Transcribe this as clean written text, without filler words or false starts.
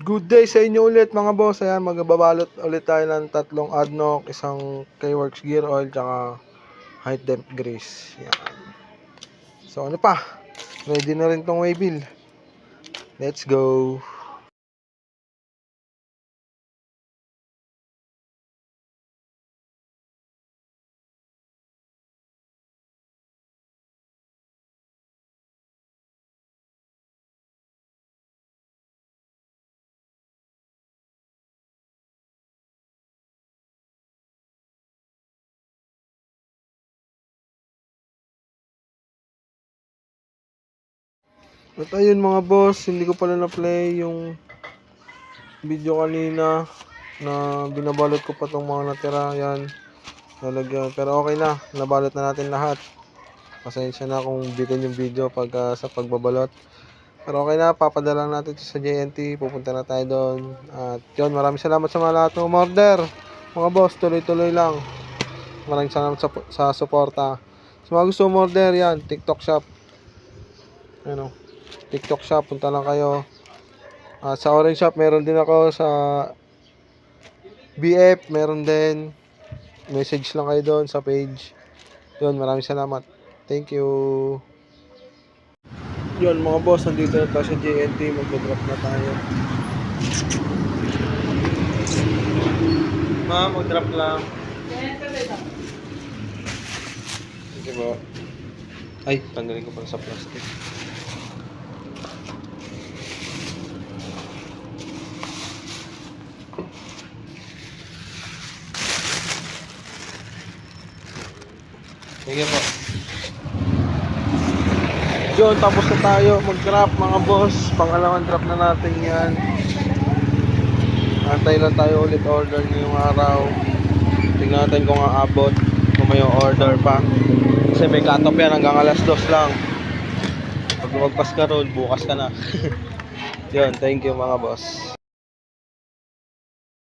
Good day sa inyo ulit mga boss. Ayan, magbabalot ulit tayo ng tatlong ADNOC, isang K-Works gear oil, tsaka high temp grease. Ayan. So ano pa? Ready na rin tong waybill. Let's go! At ayun mga boss, hindi ko pala na-play yung video kanina na binabalot ko pa tong mga natira. Yan, lalagyan. Pero okay na, nabalot na natin lahat. Pasensya na kung bitin yung video sa pagbabalot. Pero okay na, papadala natin ito sa JNT. Pupunta na tayo doon. At yun, maraming salamat sa mga lahat ng umorder. Mga boss, tuloy-tuloy lang. Maraming salamat sa suporta. Sa mga gusto umorder, yan, TikTok shop. Ano, TikTok shop, punta lang kayo. Sa Orange Shop, meron din ako. Sa BF, meron din. Message lang kayo doon sa page. Yun, maraming salamat. Thank you. Yun mga boss, nandito na tayo sa JNT. Mag-drop na tayo. Ma'am, mag-drop lang. Sige po. Ay, tanggalin ko pala sa plastic. Sige po. Yun, tapos na tayo mag-drop mga boss. Pangalawang drop na natin yan. Antay lang tayo ulit order ngayong araw. Tingnan natin kung aabot, kung may order pa. Kasi may cut-off yan hanggang alas 2 lang. Pag lumagpas ka roon, bukas ka na. Yun, thank you mga boss.